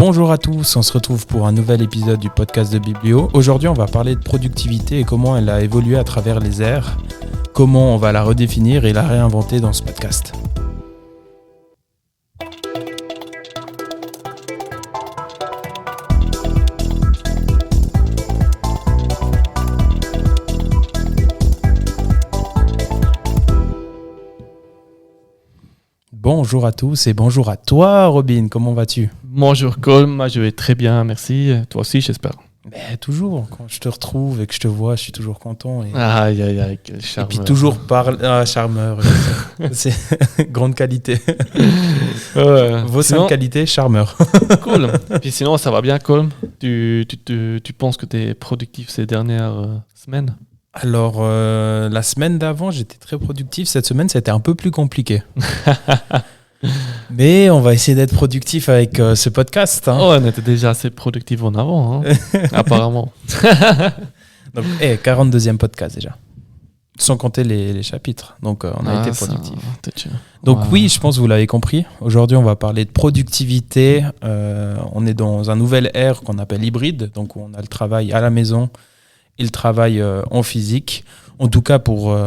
Bonjour à tous, on se retrouve pour un nouvel épisode du podcast de Biblio. Aujourd'hui, on va parler de productivité et comment elle a évolué à travers les ères, comment on va la redéfinir et la réinventer dans ce podcast. Bonjour à tous et bonjour à toi Robin, comment vas-tu ? Bonjour Colm, je vais très bien, merci. Toi aussi, j'espère. Mais toujours, quand je te retrouve et que je te vois, je suis toujours content. Aïe, quel charmeur. Et puis toujours charmeur, c'est grande qualité. Vos sinon, 5 qualités, charmeur. Cool. Puis sinon, ça va bien Colm ? Tu penses que tu es productif ces dernières semaines ? Alors, la semaine d'avant, j'étais très productif. Cette semaine, c'était un peu plus compliqué. Mais on va essayer d'être productif avec ce podcast. Hein. Oh, on était déjà assez productif en avant, hein, apparemment. Donc, 42e podcast déjà. Sans compter les chapitres. Donc, on a été productif. Donc, oui, je pense que vous l'avez compris. Aujourd'hui, on va parler de productivité. On est dans un nouvel ère qu'on appelle hybride. Donc, on a le travail à la maison et le travail en physique. En tout cas, pour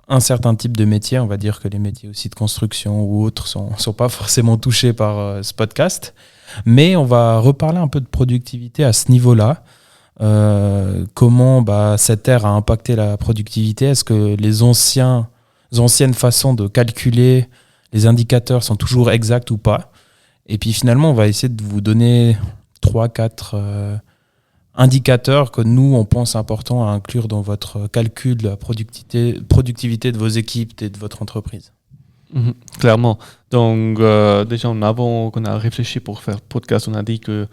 un certain type de métier, on va dire que les métiers aussi de construction ou autres sont pas forcément touchés par ce podcast. Mais on va reparler un peu de productivité à ce niveau-là. Comment cette ère a impacté la productivité. Est-ce que les anciennes façons de calculer les indicateurs sont toujours exacts ou pas ? Et puis finalement, on va essayer de vous donner 3-4 indicateurs que nous, on pense importants à inclure dans votre calcul de la productivité de vos équipes et de votre entreprise. Clairement. Donc, déjà, avant qu'on a réfléchi pour faire podcast, on a dit que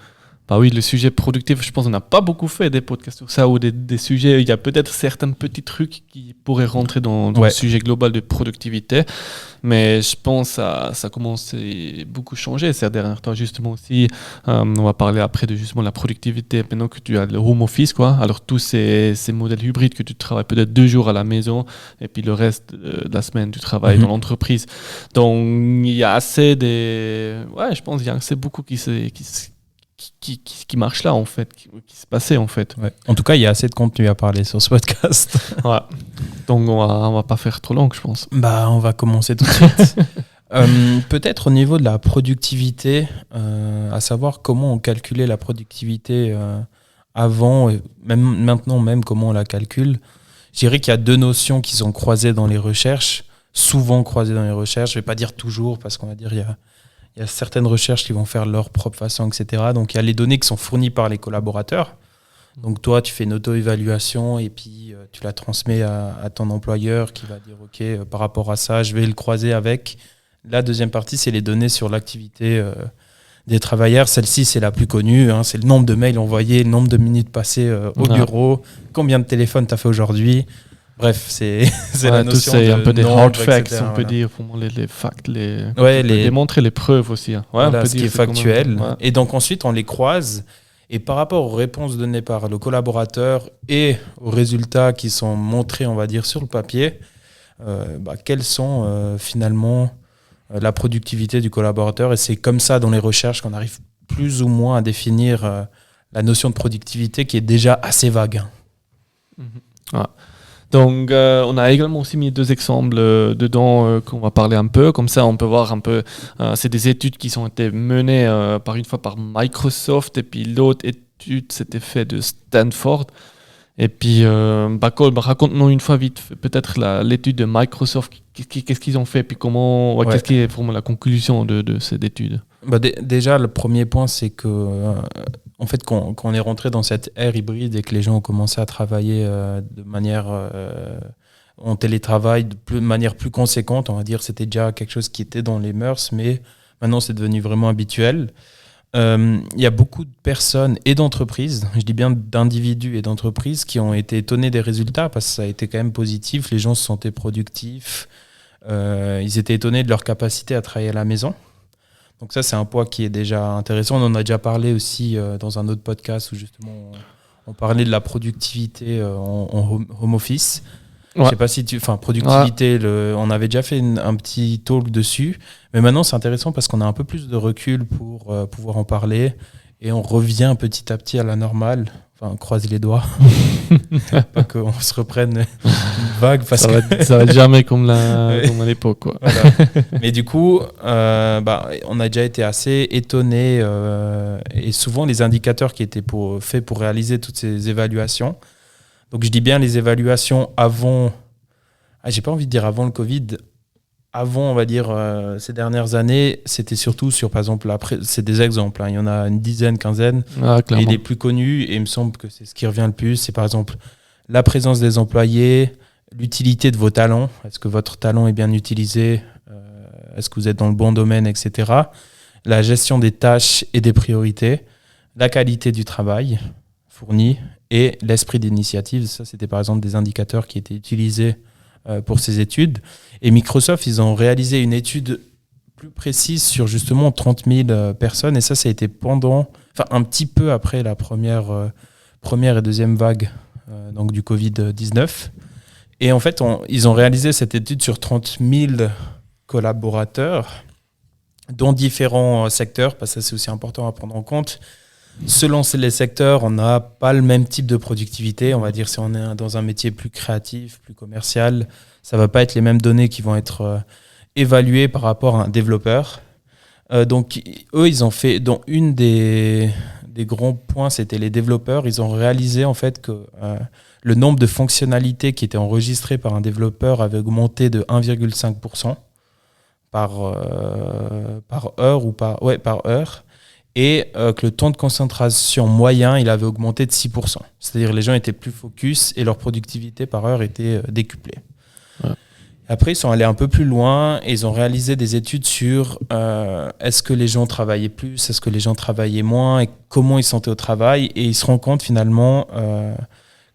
oui, le sujet productif, je pense qu'on n'a pas beaucoup fait des podcasts sur ça ou des sujets. Il y a peut-être certains petits trucs qui pourraient rentrer dans le sujet global de productivité. Mais je pense que ça commence à beaucoup changer ces derniers temps. Justement aussi, on va parler après de justement la productivité. Maintenant que tu as le home office, quoi. Alors tous ces modèles hybrides que tu travailles peut-être 2 jours à la maison et puis le reste de la semaine, tu travailles dans l'entreprise. Donc il y a assez je pense qu'il y a assez beaucoup qui marche là en fait, qui se passait en fait. Ouais. En tout cas, il y a assez de contenu à parler sur ce podcast. Ouais. Donc on va pas faire trop long, je pense. On va commencer tout de suite. Peut-être au niveau de la productivité, à savoir comment on calculait la productivité avant, et même maintenant même comment on la calcule. Je dirais qu'il y a 2 notions qui sont croisées dans les recherches, souvent croisées dans les recherches. Je vais pas dire toujours parce qu'on va dire il y a certaines recherches qui vont faire leur propre façon, etc. Donc, il y a les données qui sont fournies par les collaborateurs. Donc, toi, tu fais une auto-évaluation et puis tu la transmets à ton employeur qui va dire « Ok, par rapport à ça, je vais le croiser avec ». La deuxième partie, c'est les données sur l'activité des travailleurs. Celle-ci, c'est la plus connue. Hein. C'est le nombre de mails envoyés, le nombre de minutes passées au bureau, combien de téléphones tu as fait aujourd'hui. Bref, c'est la notion c'est un peu des nombre, hard facts, etc. on peut dire, les facts, démontrer les preuves aussi. Hein. Voilà, ce qui est factuel. Et donc ensuite, on les croise. Et par rapport aux réponses données par le collaborateur et aux résultats qui sont montrés, on va dire, sur le papier, quelles sont finalement la productivité du collaborateur. Et c'est comme ça, dans les recherches, qu'on arrive plus ou moins à définir la notion de productivité qui est déjà assez vague. Donc, on a également aussi mis 2 exemples dedans qu'on va parler un peu. Comme ça, on peut voir un peu. C'est des études qui ont été menées une fois par Microsoft. Et puis l'autre étude, c'était fait de Stanford. Et puis, Colm, raconte-nous une fois vite, peut-être l'étude de Microsoft. Qu'est-ce qu'ils ont fait? Puis comment, qu'est-ce qui est vraiment la conclusion de cette étude? Déjà, le premier point, c'est que... En fait, quand on est rentré dans cette ère hybride et que les gens ont commencé à travailler de manière en télétravail de manière plus conséquente, on va dire, c'était déjà quelque chose qui était dans les mœurs, mais maintenant c'est devenu vraiment habituel. Il y a beaucoup de personnes et d'entreprises, je dis bien d'individus et d'entreprises, qui ont été étonnés des résultats parce que ça a été quand même positif, les gens se sentaient productifs, ils étaient étonnés de leur capacité à travailler à la maison. Donc ça, c'est un point qui est déjà intéressant. On en a déjà parlé aussi dans un autre podcast où justement on parlait de la productivité en home office. Je sais pas si productivité, on avait déjà fait un petit talk dessus. Mais maintenant, c'est intéressant parce qu'on a un peu plus de recul pour pouvoir en parler et on revient petit à petit à la normale. Enfin, croise les doigts. Pas qu'on se reprenne une vague. Parce ça va être jamais comme à l'époque. Quoi. Voilà. Mais du coup, on a déjà été assez étonnés. Et souvent, les indicateurs qui étaient faits pour réaliser toutes ces évaluations. Donc, je dis bien les évaluations avant... j'ai pas envie de dire avant le Covid. Avant, on va dire, ces dernières années, c'était surtout sur, par exemple, c'est des exemples. Il y en a une dizaine, quinzaine. Et les plus connus, et il me semble que c'est ce qui revient le plus, c'est par exemple la présence des employés, l'utilité de vos talents. Est-ce que votre talent est bien utilisé ? Est-ce que vous êtes dans le bon domaine, etc. La gestion des tâches et des priorités. La qualité du travail fourni et l'esprit d'initiative. Ça, c'était par exemple des indicateurs qui étaient utilisés pour ces études. Et Microsoft, ils ont réalisé une étude plus précise sur justement 30 000 personnes. Et ça a été un petit peu après la première et deuxième vague donc du Covid-19. Et en fait, ils ont réalisé cette étude sur 30 000 collaborateurs, dont différents secteurs, parce que ça c'est aussi important à prendre en compte. Selon les secteurs, on n'a pas le même type de productivité. On va dire si on est dans un métier plus créatif, plus commercial, ça ne va pas être les mêmes données qui vont être évaluées par rapport à un développeur. Donc, eux, ils ont fait... Donc, une des grands points, c'était les développeurs. Ils ont réalisé en fait que le nombre de fonctionnalités qui étaient enregistrées par un développeur avait augmenté de 1,5% par heure. Et que le temps de concentration moyen, il avait augmenté de 6%. C'est-à-dire que les gens étaient plus focus et leur productivité par heure était décuplée. Ouais. Après, ils sont allés un peu plus loin et ils ont réalisé des études sur est-ce que les gens travaillaient plus, est-ce que les gens travaillaient moins et comment ils se sentaient au travail. Et ils se rendent compte finalement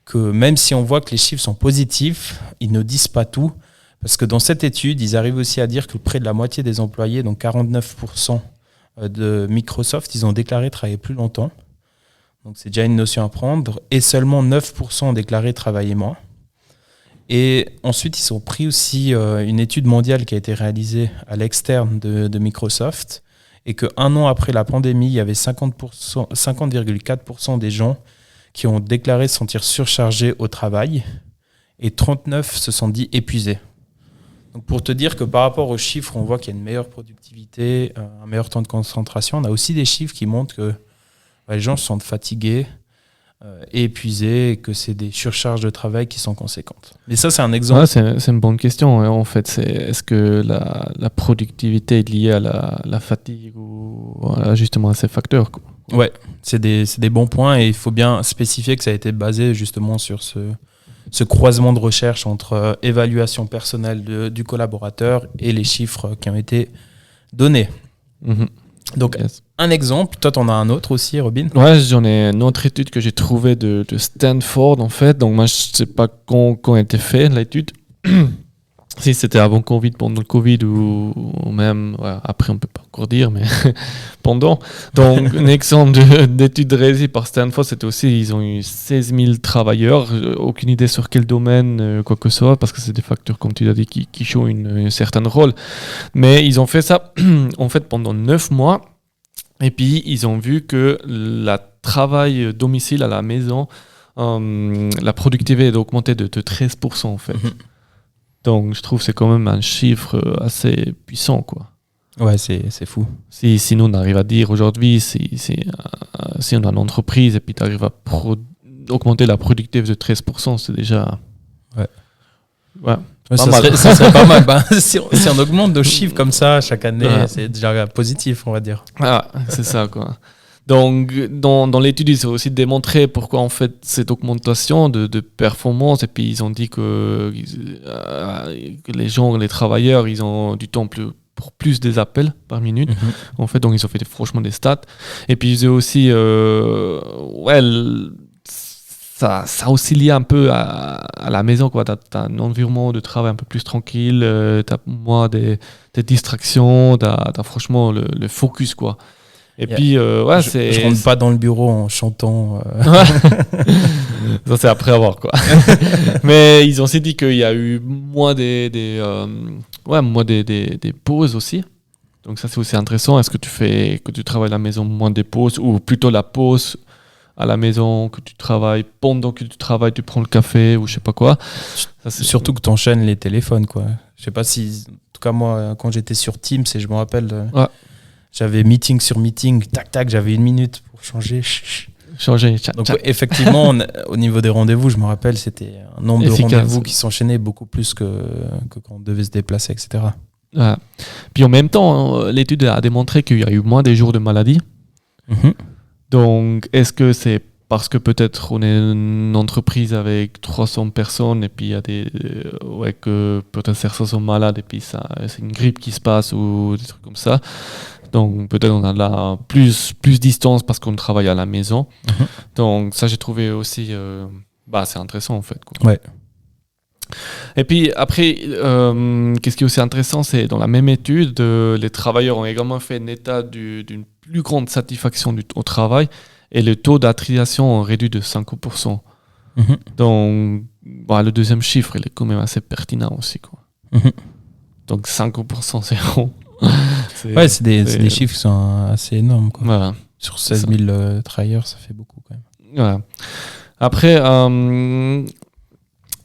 que même si on voit que les chiffres sont positifs, ils ne disent pas tout. Parce que dans cette étude, ils arrivent aussi à dire que près de la moitié des employés, donc 49%, de Microsoft, ils ont déclaré travailler plus longtemps. Donc c'est déjà une notion à prendre. Et seulement 9% ont déclaré travailler moins. Et ensuite, ils ont pris aussi une étude mondiale qui a été réalisée à l'externe de Microsoft. Et qu'un an après la pandémie, il y avait 50,4% des gens qui ont déclaré se sentir surchargés au travail. Et 39% se sont dit épuisés. Donc pour te dire que par rapport aux chiffres, on voit qu'il y a une meilleure productivité, un meilleur temps de concentration. On a aussi des chiffres qui montrent que les gens se sentent fatigués et épuisés et que c'est des surcharges de travail qui sont conséquentes. Mais ça, c'est un exemple. Ouais, c'est une bonne question. En fait, est-ce que la productivité est liée à la fatigue ou justement à ces facteurs, quoi? Ouais, c'est des bons points et il faut bien spécifier que ça a été basé justement sur ce croisement de recherche entre évaluation personnelle du collaborateur et les chiffres qui ont été donnés. Mm-hmm. Donc, un exemple, toi, tu en as un autre aussi, Robin ? Ouais, j'en ai une autre étude que j'ai trouvée de Stanford, en fait. Donc, moi, je ne sais pas quand a été faite l'étude. Si c'était avant Covid, pendant le Covid ou même, après on ne peut pas encore dire, mais pendant. Donc, un exemple d'étude réalisée par Stanford, c'était aussi, ils ont eu 16 000 travailleurs, aucune idée sur quel domaine, quoi que ce soit, parce que c'est des facteurs, comme tu l'as dit, qui jouent un certain rôle. Mais ils ont fait ça, en fait, pendant 9 mois, et puis ils ont vu que le travail domicile à la maison, la productivité a augmenté de 13%, en fait. Donc, je trouve que c'est quand même un chiffre assez puissant, quoi. Ouais, c'est fou. Si nous, on arrive à dire aujourd'hui, si on a une entreprise et puis tu arrives à augmenter la productivité de 13%, c'est déjà... Ouais. Ça serait pas mal. Si on augmente nos chiffres comme ça chaque année, c'est déjà positif, on va dire. Ah, c'est ça, quoi. Donc, dans l'étude, ils ont aussi démontré pourquoi, en fait, cette augmentation de performance, et puis ils ont dit que les gens, les travailleurs, ils ont du temps pour plus des appels par minute. En fait, donc ils ont fait franchement des stats. Et puis, ils ont aussi... ça aussi lié un peu à la maison, quoi. T'as un environnement de travail un peu plus tranquille, t'as moins des distractions, t'as franchement le focus, quoi. Et puis, je rentre pas dans le bureau en chantant. Ça, c'est après avoir, quoi. Mais ils ont aussi dit qu'il y a eu moins des pauses aussi. Donc ça, c'est aussi intéressant. Est-ce que tu travailles à la maison moins des pauses ou plutôt la pause à la maison, que tu travailles pendant que tu travailles, tu prends le café ou je sais pas quoi. Ça, surtout que tu enchaînes les téléphones, quoi. Je sais pas si... En tout cas, moi, quand j'étais sur Teams, et je me rappelle, j'avais meeting sur meeting, tac, tac, j'avais 1 minute pour changer. Donc, effectivement, au niveau des rendez-vous, je me rappelle, c'était un nombre de rendez-vous qui s'enchaînaient beaucoup plus que quand on devait se déplacer, etc. Ouais. Puis en même temps, l'étude a démontré qu'il y a eu moins des jours de maladie. Mm-hmm. Donc, est-ce que c'est parce que peut-être on est une entreprise avec 300 personnes et puis il y a que peut-être certains sont malades et puis ça, c'est une grippe qui se passe ou des trucs comme ça. Donc, peut-être on a là plus distance parce qu'on travaille à la maison. Mm-hmm. Donc, ça, j'ai trouvé aussi... c'est intéressant, en fait, quoi. Ouais. Et puis après, qu'est-ce qui est aussi intéressant, c'est dans la même étude, les travailleurs ont également fait un état d'une plus grande satisfaction au travail et le taux d'attrition est réduit de 5%. Mm-hmm. Donc, le deuxième chiffre, il est quand même assez pertinent aussi, quoi. Mm-hmm. Donc 5%, c'est rond. c'est des chiffres qui sont assez énormes, quoi. Voilà. Sur 16 000 travailleurs, ça fait beaucoup quand même. Voilà. Après,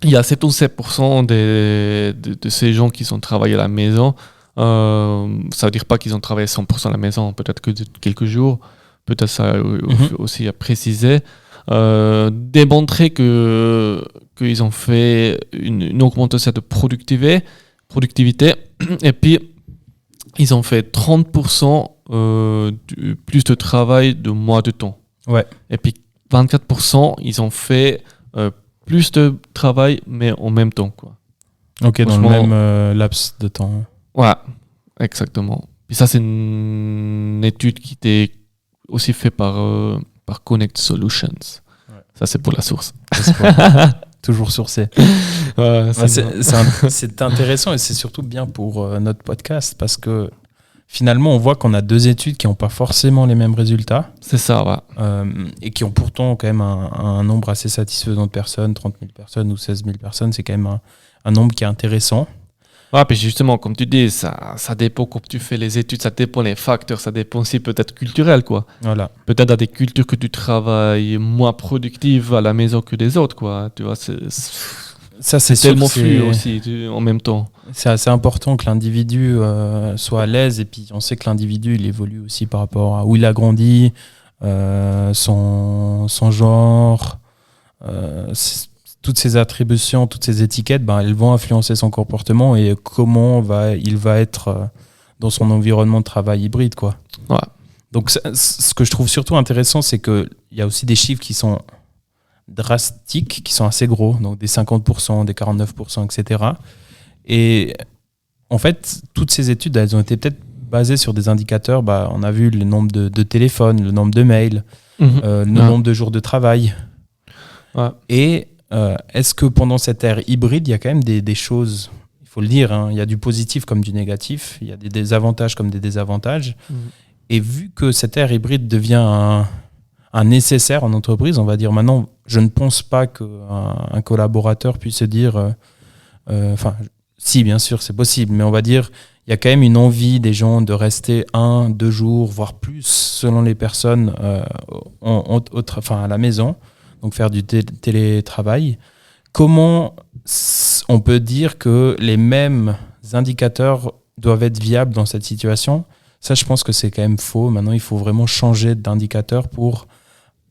il y a 77% de ces gens qui sont travaillés à la maison. Ça veut dire pas qu'ils ont travaillé 100% à la maison, peut-être que quelques jours. Peut-être ça aussi à préciser. Démontrer qu'ils ont fait une augmentation de productivité et puis ils ont fait 30% plus de travail de moins de temps. Ouais. Et puis 24%, ils ont fait plus de travail, mais en même temps, quoi. Ok, dans le même laps de temps. Ouais, exactement. Puis ça, c'est une étude qui était aussi faite par Connect Solutions. Ouais. Ça, c'est pour la source. Toujours sourcé. C'est intéressant et c'est surtout bien pour notre podcast parce que finalement, on voit qu'on a 2 études qui n'ont pas forcément les mêmes résultats. C'est ça, ouais. Et qui ont pourtant quand même un nombre assez satisfaisant de personnes, 30 000 personnes ou 16 000 personnes, c'est quand même un nombre qui est intéressant. Ouais, puis justement, comme tu dis, ça dépend quand tu fais les études, ça dépend des facteurs, ça dépend aussi peut-être culturel, quoi. Voilà. Peut-être à des cultures que tu travailles moins productives à la maison que des autres, quoi. Tu vois, c'est tellement flou aussi, en même temps. C'est assez important que l'individu soit à l'aise et puis on sait que l'individu il évolue aussi par rapport à où il a grandi, son genre, toutes ces attributions, toutes ces étiquettes, elles vont influencer son comportement et comment il va être dans son environnement de travail hybride, quoi. Ouais. Donc ce que je trouve surtout intéressant, c'est qu'il y a aussi des chiffres qui sont drastiques, qui sont assez gros, donc des 50%, des 49%, etc. Et en fait, toutes ces études, elles ont été peut-être basées sur des indicateurs. On a vu le nombre de téléphones, le nombre de mails, le nombre de jours de travail. Ouais. Et est-ce que pendant cette ère hybride, il y a quand même des choses, il faut le dire, hein, il y a du positif comme du négatif, il y a des avantages comme des désavantages. Et vu que cette ère hybride devient un nécessaire en entreprise, on va dire maintenant, je ne pense pas qu'un collaborateur puisse se dire... si, bien sûr, c'est possible, mais on va dire il y a quand même une envie des gens de rester 1-2 jours, voire plus, selon les personnes à la maison, donc faire du télétravail. Comment on peut dire que les mêmes indicateurs doivent être viables dans cette situation ? Ça, je pense que c'est quand même faux. Maintenant, il faut vraiment changer d'indicateur pour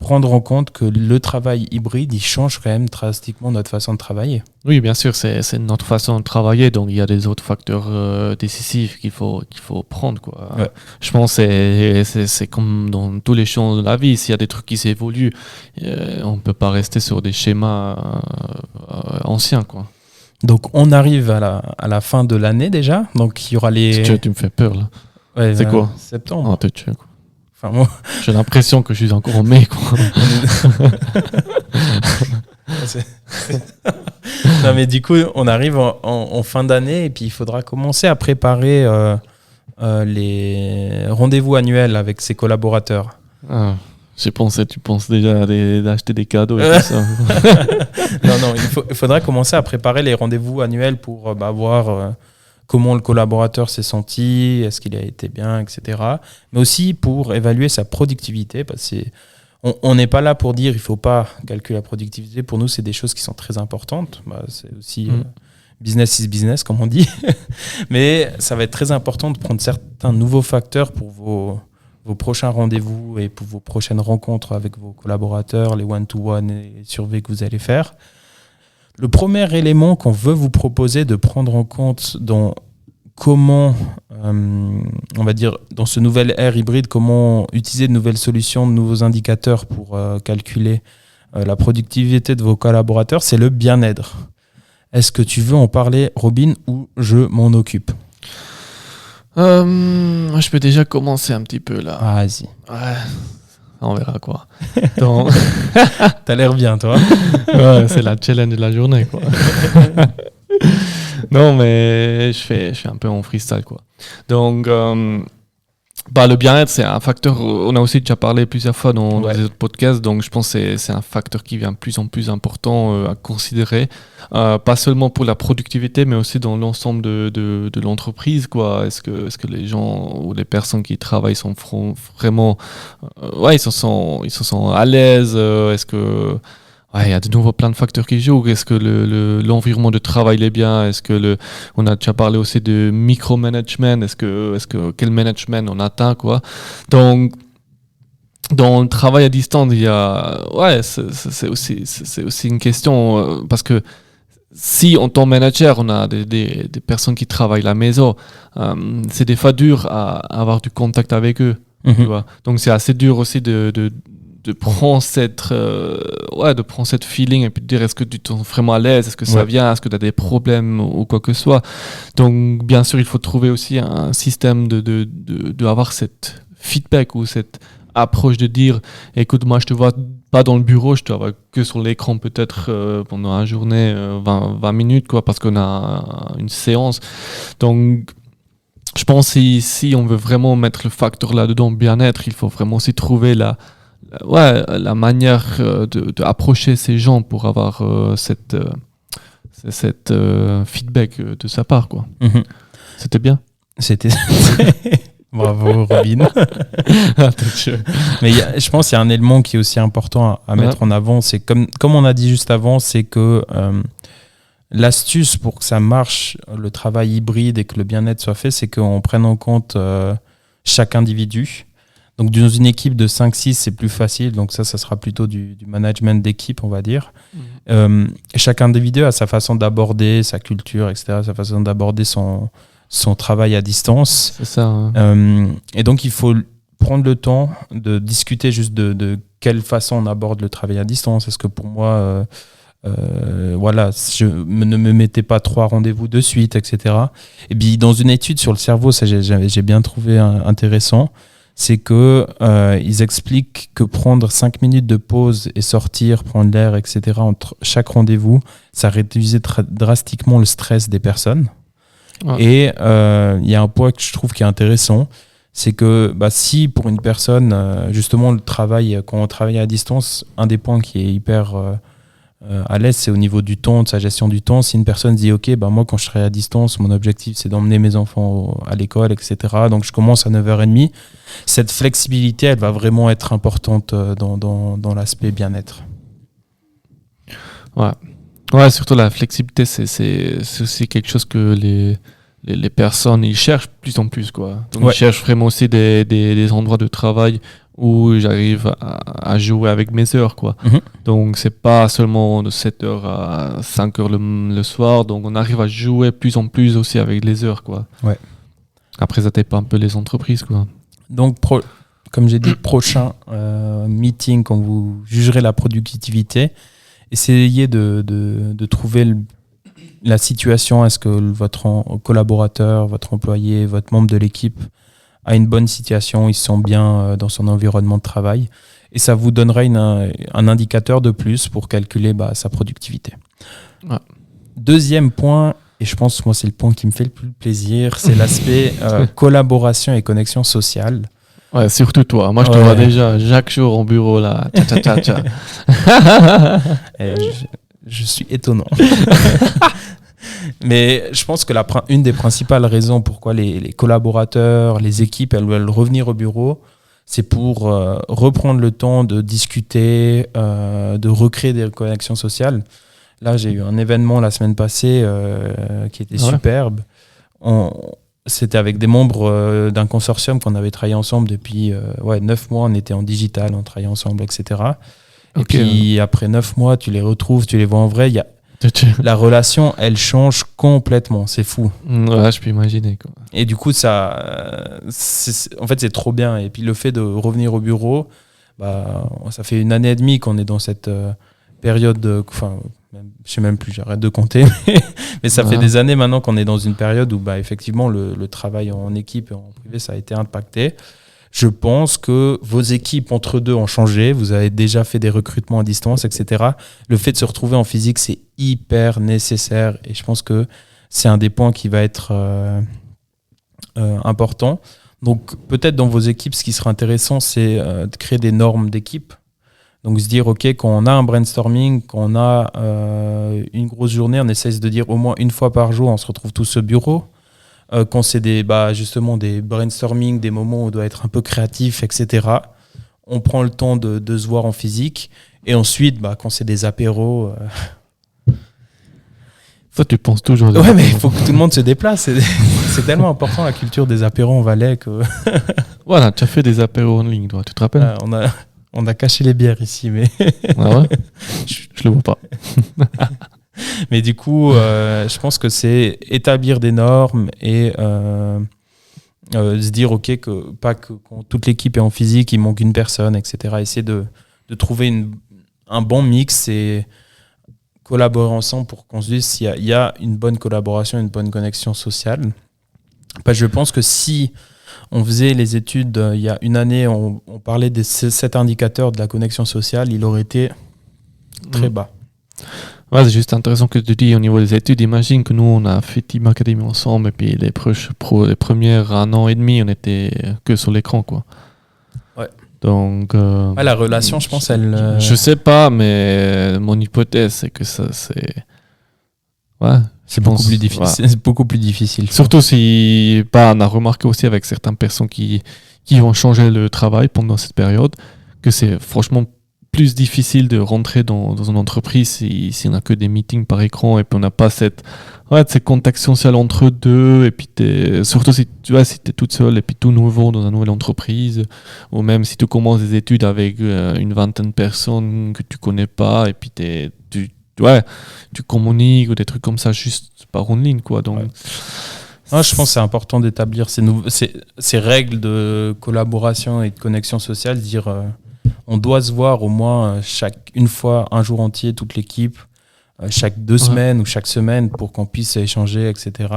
prendre en compte que le travail hybride, il change quand même drastiquement notre façon de travailler. Oui, bien sûr, c'est notre façon de travailler, donc il y a des autres facteurs décisifs qu'il faut prendre, quoi. Ouais. Je pense que c'est comme dans tous les champs de la vie, s'il y a des trucs qui s'évoluent, on ne peut pas rester sur des schémas anciens, quoi. Donc on arrive à la fin de l'année déjà, donc il y aura les... Tu me fais peur, là. Ouais, c'est quoi ? Septembre. Ah, t'es tué, quoi. Enfin, moi... J'ai l'impression que je suis encore en mai, quoi. Non, mais du coup, on arrive en fin d'année et puis il faudra commencer à préparer les rendez-vous annuels avec ses collaborateurs. Ah, j'ai pensé, tu penses déjà d'acheter des cadeaux et tout ça. Non, il faudra commencer à préparer les rendez-vous annuels pour voir comment le collaborateur s'est senti, est-ce qu'il a été bien, etc. Mais aussi pour évaluer sa productivité, parce que on n'est pas là pour dire il ne faut pas calculer la productivité. Pour nous, c'est des choses qui sont très importantes. C'est aussi business is business, comme on dit. Mais ça va être très important de prendre certains nouveaux facteurs pour vos prochains rendez-vous et pour vos prochaines rencontres avec vos collaborateurs, les one-to-one et les surveys que vous allez faire. Le premier élément qu'on veut vous proposer de prendre en compte dans comment, on va dire, dans ce nouvel ère hybride, comment utiliser de nouvelles solutions, de nouveaux indicateurs pour calculer la productivité de vos collaborateurs, c'est le bien-être. Est-ce que tu veux en parler, Robin, ou je m'en occupe ? Je peux déjà commencer un petit peu là. Ah, vas-y. Ouais, on verra quoi. Donc... T'as l'air bien, toi. Ouais, c'est la challenge de la journée, quoi. Non, mais je fais un peu en freestyle, quoi. Donc, le bien-être, c'est un facteur, on a aussi déjà parlé plusieurs fois dans les autres podcasts, donc je pense que c'est un facteur qui devient de plus en plus important à considérer, pas seulement pour la productivité, mais aussi dans l'ensemble de l'entreprise, quoi. Est-ce que les gens ou les personnes qui travaillent sont vraiment, ils se sentent à l'aise, est-ce que... il y a de nouveau plein de facteurs qui jouent. Est-ce que l'environnement de travail est bien? On a déjà parlé aussi de micromanagement. Est-ce que quel management on atteint, quoi? Donc, dans le travail à distance, il y a, c'est aussi une question parce que si en tant que manager, on a des personnes qui travaillent à la maison, c'est des fois dur à avoir du contact avec eux. Tu vois? Donc, c'est assez dur aussi de prendre cette feeling et puis de dire est-ce que tu te sens vraiment à l'aise, est-ce que ça vient, est-ce que tu as des problèmes ou quoi que ce soit. Donc bien sûr il faut trouver aussi un système de avoir cette feedback ou cette approche de dire écoute, moi je te vois pas dans le bureau, je te vois que sur l'écran peut-être pendant la journée 20 minutes, quoi, parce qu'on a une séance. Donc je pense que si on veut vraiment mettre le facteur là-dedans bien-être, il faut vraiment aussi trouver la manière d'approcher ces gens pour avoir cette feedback de sa part, quoi. C'était bien. C'était bravo, Robin. Mais je pense qu'il y a un élément qui est aussi important à mettre en avant, c'est comme on a dit juste avant, c'est que l'astuce pour que ça marche, le travail hybride et que le bien-être soit fait, c'est qu'on prenne en compte chaque individu. Donc, dans une équipe de 5-6, c'est plus facile. Donc, ça sera plutôt du management d'équipe, on va dire. Chaque individu a sa façon d'aborder sa culture, etc., sa façon d'aborder son travail à distance. C'est ça. Et donc, il faut prendre le temps de discuter juste de quelle façon on aborde le travail à distance. Est-ce que pour moi, je ne me mettais pas 3 rendez-vous de suite, etc. Et puis, dans une étude sur le cerveau, ça j'ai bien trouvé intéressant, c'est que ils expliquent que prendre 5 minutes de pause et sortir, prendre l'air, etc. entre chaque rendez-vous, ça réduisait drastiquement le stress des personnes. Et il y a un point que je trouve qui est intéressant, c'est que si pour une personne, justement le travail, quand on travaille à distance, un des points qui est hyper à l'aise, c'est au niveau du temps, de sa gestion du temps. Si une personne dit ok, moi quand je travaille à distance, mon objectif c'est d'emmener mes enfants à l'école, etc. Donc je commence à 9h30. Cette flexibilité, elle va vraiment être importante dans l'aspect bien-être. Ouais, surtout la flexibilité, c'est aussi quelque chose que les personnes ils cherchent plus en plus, quoi. Donc ils cherchent vraiment aussi des endroits de travail où j'arrive à jouer avec mes heures, quoi. Donc c'est pas seulement de 7h à 5h le soir, donc on arrive à jouer plus en plus aussi avec les heures, quoi. Après ça dépend un peu les entreprises, quoi. Donc comme j'ai dit, prochain meeting quand vous jugerez la productivité, essayez de trouver la situation. Est-ce que votre collaborateur, votre employé, votre membre de l'équipe a une bonne situation, il se sent bien dans son environnement de travail, et ça vous donnera un indicateur de plus pour calculer sa productivité. Deuxième point, et je pense que moi c'est le point qui me fait le plus plaisir, c'est l'aspect collaboration et connexion sociale. Ouais, surtout toi. Moi je te vois déjà chaque jour au bureau là. Je suis étonnant. Mais je pense que une des principales raisons pourquoi les collaborateurs, les équipes, elles veulent revenir au bureau, c'est pour reprendre le temps de discuter, de recréer des connexions sociales. Là, j'ai eu un événement la semaine passée qui était superbe. C'était avec des membres d'un consortium qu'on avait travaillé ensemble depuis 9 mois. On était en digital, on travaillait ensemble, etc. Et puis après 9 mois, tu les retrouves, tu les vois en vrai. La relation, elle change complètement. C'est fou. Ouais, je peux imaginer, quoi. Et du coup, en fait, c'est trop bien. Et puis le fait de revenir au bureau, ça fait 1 année et demie qu'on est dans cette période je sais même plus, j'arrête de compter, mais ça fait des années maintenant qu'on est dans une période où effectivement le travail en équipe et en privé, ça a été impacté. Je pense que vos équipes entre deux ont changé, vous avez déjà fait des recrutements à distance, etc. Le fait de se retrouver en physique, c'est hyper nécessaire et je pense que c'est un des points qui va être important. Donc peut-être dans vos équipes, ce qui serait intéressant, c'est de créer des normes d'équipe. Donc se dire, OK, quand on a un brainstorming, quand on a une grosse journée, on essaie de dire au moins 1 fois par jour, on se retrouve tous au bureau. Quand c'est justement des brainstorming, des moments où on doit être un peu créatif, etc., on prend le temps de se voir en physique. Et ensuite, quand c'est des apéros... Toi, tu penses toujours... Ouais, mais il faut que tout le monde se déplace. C'est tellement important, la culture des apéros en Valais. Que... Voilà, tu as fait des apéros en ligne, toi, tu te rappelles? On a caché les bières ici, mais... Ah ouais? Je le vois pas. Mais du coup, je pense que c'est établir des normes et se dire, OK, que quand toute l'équipe est en physique, il manque une personne, etc. Essayer de trouver un bon mix et collaborer ensemble pour qu'on se dise s'il y a une bonne collaboration, une bonne connexion sociale. Je pense que si... on faisait les études il y a 1 année, on parlait de 7 indicateurs de la connexion sociale, il aurait été très bas. Ouais, c'est juste intéressant que tu dis au niveau des études. Imagine que nous, on a fait Team Academy ensemble et puis les premières 1 an et demi, on était que sur l'écran, quoi. Ouais. Donc... la relation, je pense, elle... Je sais pas, mais mon hypothèse, c'est que ça, c'est... Ouais. C'est beaucoup plus difficile. Ouais. C'est beaucoup plus difficile. Surtout si on a remarqué aussi avec certaines personnes qui vont changer le travail pendant cette période, que c'est franchement plus difficile de rentrer dans une entreprise si on n'a que des meetings par écran et puis on n'a pas cette contact social entre deux. Et puis surtout si tu es toute seule et puis tout nouveau dans une nouvelle entreprise, ou même si tu commences des études avec une 20aine de personnes que tu connais pas et puis tu communiques ou des trucs comme ça juste par en ligne, quoi. Donc, je pense que c'est important d'établir ces règles de collaboration et de connexion sociale, dire on doit se voir au moins une fois, un jour entier, toute l'équipe, chaque 2 semaines ou chaque semaine pour qu'on puisse échanger, etc.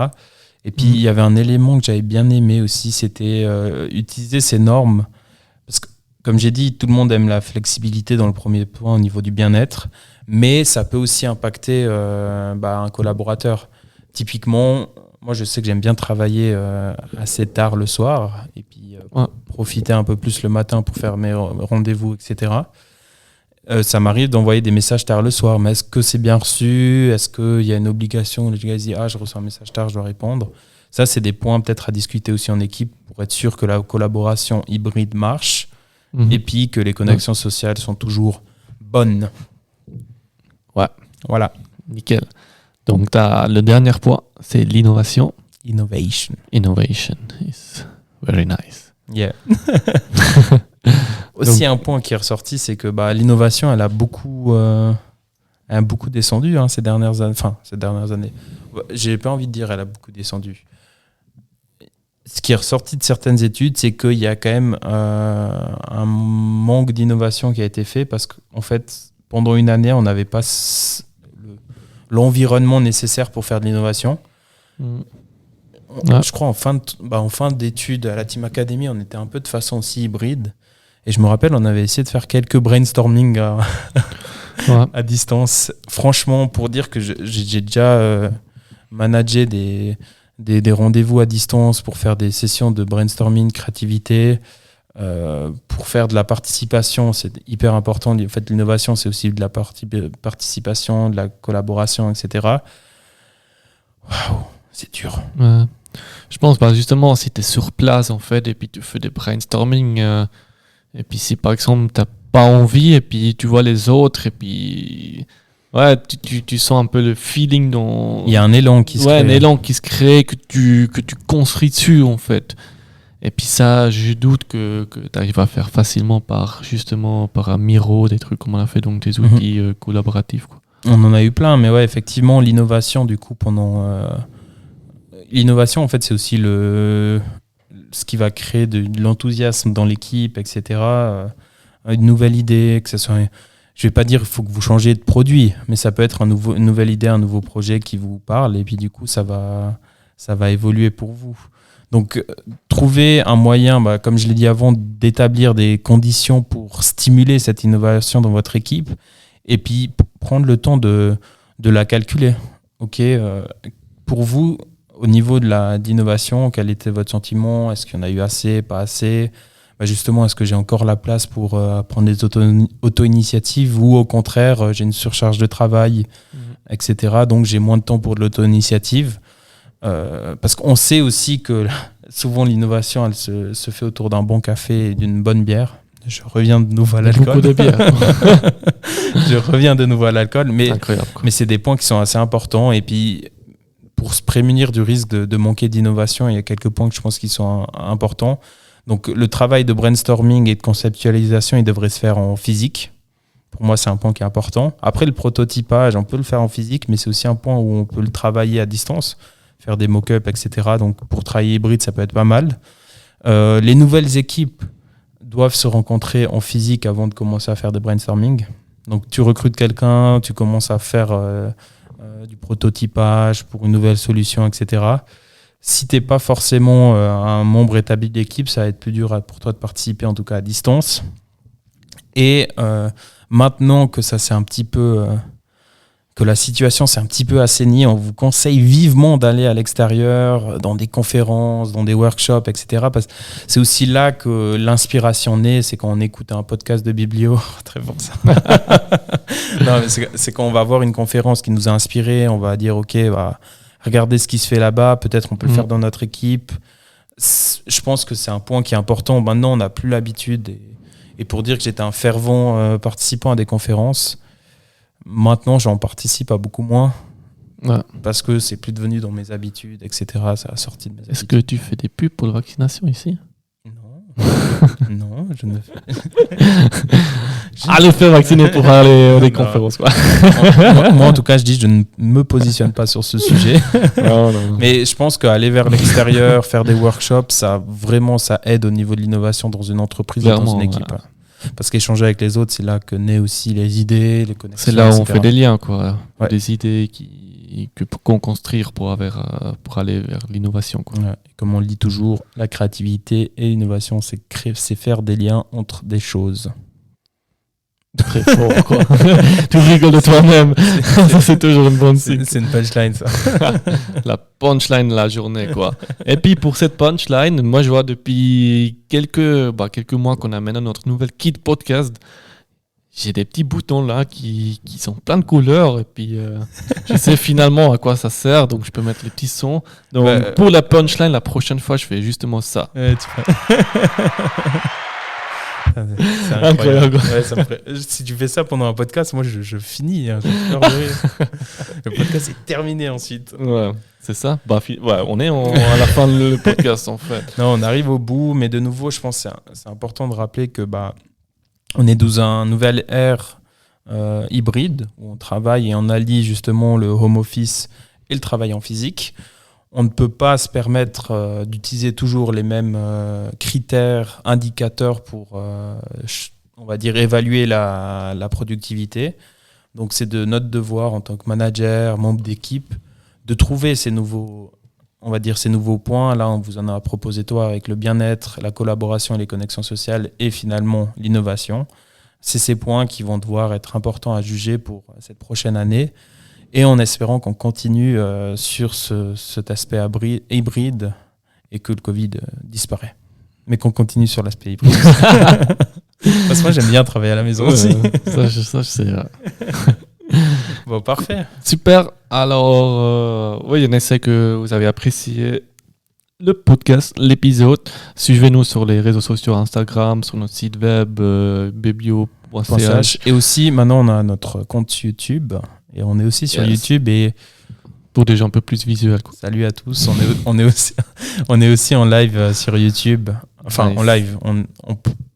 Et puis il y avait un élément que j'avais bien aimé aussi, c'était utiliser ces normes, parce que comme j'ai dit, tout le monde aime la flexibilité dans le premier point au niveau du bien-être, mais ça peut aussi impacter un collaborateur. Typiquement, moi je sais que j'aime bien travailler assez tard le soir et puis profiter un peu plus le matin pour faire mes rendez-vous, etc. Ça m'arrive d'envoyer des messages tard le soir, mais est-ce que c'est bien reçu? Est-ce qu'il y a une obligation? Le gars dit je reçois un message tard, je dois répondre. Ça, c'est des points peut-être à discuter aussi en équipe pour être sûr que la collaboration hybride marche et puis que les connexions sociales sont toujours bonnes. Ouais. Voilà. Nickel. Donc, le dernier point, c'est l'innovation. Innovation is very nice. Yeah. Aussi, un point qui est ressorti, c'est que l'innovation, elle a beaucoup descendu ces dernières années. J'ai pas envie de dire elle a beaucoup descendu. Ce qui est ressorti de certaines études, c'est qu'il y a quand même un manque d'innovation qui a été fait parce qu'en fait, pendant 1 année, on n'avait pas l'environnement nécessaire pour faire de l'innovation. Je crois en fin d'études à la Team Academy, on était un peu de façon aussi hybride. Et je me rappelle, on avait essayé de faire quelques brainstorming à distance. Franchement, pour dire que j'ai déjà managé des rendez-vous à distance pour faire des sessions de brainstorming, créativité, pour faire de la participation, c'est hyper important. En fait, l'innovation, c'est aussi de la participation, de la collaboration, etc. Waouh, c'est dur. Ouais. Je pense, justement, si tu es sur place, en fait, et puis tu fais des brainstorming, et puis si, par exemple, tu n'as pas envie, et puis tu vois les autres, et puis... Ouais, tu sens un peu le feeling dans... Il y a un élan qui se crée. Ouais, un élan qui se crée, que tu construis dessus, en fait. Et puis ça, je doute que tu arrives à faire facilement par un Miro, des trucs comme on a fait, donc des outils collaboratifs, quoi. On en a eu plein, mais ouais, effectivement, l'innovation, du coup, l'innovation, en fait, c'est aussi ce qui va créer de l'enthousiasme dans l'équipe, etc. Une nouvelle idée, que ce soit... Je vais pas dire qu'il faut que vous changiez de produit, mais ça peut être une nouvelle idée, un nouveau projet qui vous parle, et puis du coup, ça va évoluer pour vous. Donc, trouver un moyen, comme je l'ai dit avant, d'établir des conditions pour stimuler cette innovation dans votre équipe, et puis prendre le temps de la calculer. Ok, pour vous, au niveau de d'innovation, quel était votre sentiment? Est-ce qu'il y en a eu assez, pas assez? Justement, est-ce que j'ai encore la place pour prendre des auto-initiatives ou au contraire, j'ai une surcharge de travail, etc. Donc, j'ai moins de temps pour de l'auto-initiative. Parce qu'on sait aussi que souvent, l'innovation, elle se fait autour d'un bon café et d'une bonne bière. Je reviens de nouveau à l'alcool. Beaucoup de bière. Je reviens de nouveau à l'alcool. Mais c'est des points qui sont assez importants. Et puis, pour se prémunir du risque de manquer d'innovation, il y a quelques points que je pense qui sont importants. Donc, le travail de brainstorming et de conceptualisation, il devrait se faire en physique. Pour moi, c'est un point qui est important. Après, le prototypage, on peut le faire en physique, mais c'est aussi un point où on peut le travailler à distance, faire des mock-ups, etc. Donc, pour travailler hybride, ça peut être pas mal. Les nouvelles équipes doivent se rencontrer en physique avant de commencer à faire des brainstorming. Donc, tu recrutes quelqu'un, tu commences à faire du prototypage pour une nouvelle solution, etc. Si tu n'es pas forcément un membre établi de l'équipe, ça va être plus dur pour toi de participer, en tout cas à distance. Et maintenant que ça c'est un petit peu... que la situation s'est un petit peu assainie, on vous conseille vivement d'aller à l'extérieur, dans des conférences, dans des workshops, etc. Parce que c'est aussi là que l'inspiration naît, c'est quand on écoute un podcast de Biblio. Très bon ça. Non, mais c'est quand on va voir une conférence qui nous a inspiré, on va dire ok, regardez ce qui se fait là-bas, peut-être on peut le faire dans notre équipe. Je pense que c'est un point qui est important. Maintenant, on n'a plus l'habitude. Et pour dire que j'étais un fervent participant à des conférences, maintenant, j'en participe à beaucoup moins. Ouais. Parce que c'est plus devenu dans mes habitudes, etc. Ça a sorti de mes habitudes. Est-ce que tu fais des pubs pour la vaccination ici? Non, je ne fais. Allez faire vacciner pour aller aux conférences. Quoi. Moi, en tout cas, je dis je ne me positionne pas sur ce sujet. Non. Mais je pense qu'aller vers l'extérieur, faire des workshops, ça aide au niveau de l'innovation dans une entreprise, dans une équipe. Ouais. Parce qu'échanger avec les autres, c'est là que naissent aussi les idées, les connexions. C'est là où on fait des liens, quoi. Ouais. Des idées qu'on construire pour aller vers l'innovation. Quoi. Ouais. Comme on le dit toujours, la créativité et l'innovation, c'est faire des liens entre des choses. Très fort, quoi. Tu rigoles de toi-même. Ça, c'est toujours une bonne signe. C'est une punchline, ça. La punchline de la journée, quoi. Et puis, pour cette punchline, moi, je vois depuis quelques mois qu'on a maintenant notre nouvelle kit podcast. J'ai des petits boutons là qui sont plein de couleurs. Et puis, je sais finalement à quoi ça sert. Donc, je peux mettre les petits sons. Donc, pour la punchline, la prochaine fois, je fais justement ça. C'est incroyable. Ouais, si tu fais ça pendant un podcast, moi je finis. Hein, le podcast est terminé ensuite. Ouais, c'est ça. On est à la fin du podcast en fait. Non, on arrive au bout, mais de nouveau, je pense que c'est important de rappeler que on est dans un nouvel ère hybride où on travaille et on allie justement le home office et le travail en physique. On ne peut pas se permettre d'utiliser toujours les mêmes critères, indicateurs pour, on va dire, évaluer la productivité. Donc, c'est de notre devoir en tant que manager, membre d'équipe, de trouver ces nouveaux points. Là, on vous en a proposé avec le bien-être, la collaboration et les connexions sociales et finalement l'innovation. C'est ces points qui vont devoir être importants à juger pour cette prochaine année. Et en espérant qu'on continue sur cet aspect hybride et que le Covid disparaît. Mais qu'on continue sur l'aspect hybride. Parce que moi, j'aime bien travailler à la maison aussi. Ça, je sais. Bon, parfait. Super. Alors, oui, on essaie que vous avez apprécié le podcast, l'épisode. Suivez-nous sur les réseaux sociaux, Instagram, sur notre site web, biblio.ch. Et aussi, maintenant, on a notre compte YouTube. Et on est aussi sur YouTube. Et pour des gens un peu plus visuels. Quoi. Salut à tous. On est aussi en live sur YouTube. Enfin, en live. On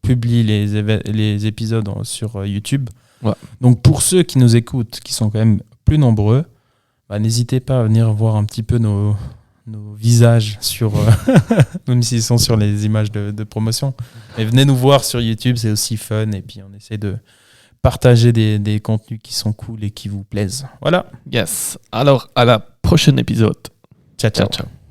publie les épisodes sur YouTube. Ouais. Donc, pour ceux qui nous écoutent, qui sont quand même plus nombreux, n'hésitez pas à venir voir un petit peu nos visages sur même s'ils sont sur les images de promotion. Mais venez nous voir sur YouTube, c'est aussi fun. Et puis, on essaie de partager des contenus qui sont cool et qui vous plaisent. Voilà. Yes. Alors, à la prochaine épisode. Ciao, ciao.